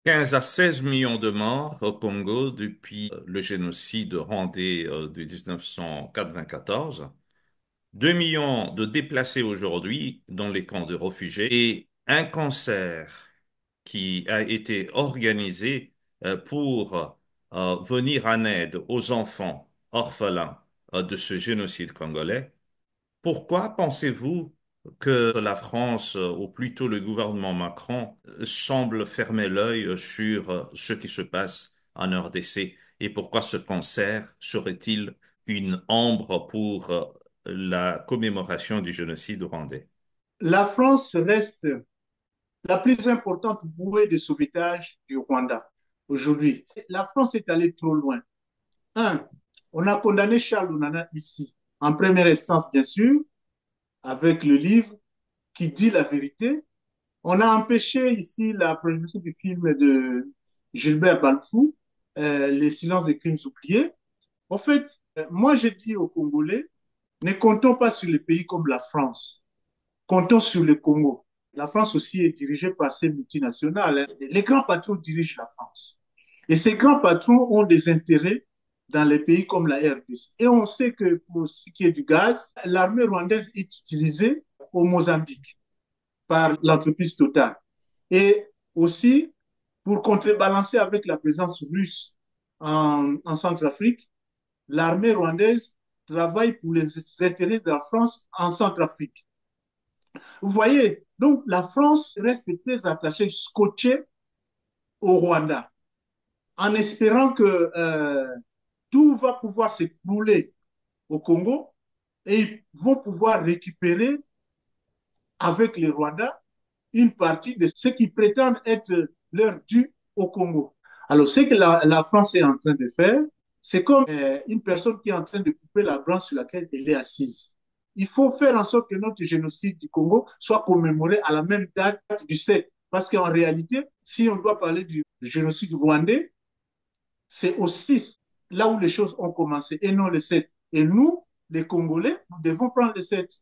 15 à 16 millions de morts au Congo depuis le génocide rwandais de 1994, 2 millions de déplacés aujourd'hui dans les camps de réfugiés et un concert qui a été organisé pour venir en aide aux enfants orphelins de ce génocide congolais. Pourquoi pensez-vous que la France, ou plutôt le gouvernement Macron, semble fermer l'œil sur ce qui se passe en RDC et pourquoi ce concert serait-il une ombre pour la commémoration du génocide rwandais? La France reste la plus importante bouée de sauvetage du Rwanda aujourd'hui. La France est allée trop loin. Un, on a condamné Charles Lunana ici, en première instance, bien sûr, avec le livre qui dit la vérité. On a empêché ici la projection du film de Gilbert Balfou, Les silences des crimes oubliés. En fait, moi, je dis aux Congolais, ne comptons pas sur les pays comme la France. Comptons sur le Congo. La France aussi est dirigée par ces multinationales. Les grands patrons dirigent la France. Et ces grands patrons ont des intérêts dans les pays comme la RDC. Et on sait que pour ce qui est du gaz, l'armée rwandaise est utilisée au Mozambique par l'entreprise Total. Et aussi, pour contrebalancer avec la présence russe en Centrafrique, l'armée rwandaise travaille pour les intérêts de la France en Centrafrique. Vous voyez, donc la France reste très attachée, scotchée au Rwanda, en espérant que tout va pouvoir s'écrouler au Congo et ils vont pouvoir récupérer avec les Rwandais une partie de ce qui prétendent être leur dû au Congo. Alors, ce que la France est en train de faire, c'est comme une personne qui est en train de couper la branche sur laquelle elle est assise. Il faut faire en sorte que notre génocide du Congo soit commémoré à la même date du 7. Parce qu'en réalité, si on doit parler du génocide rwandais, c'est au 6, là où les choses ont commencé, et non le 7. Et nous, les Congolais, nous devons prendre le 7.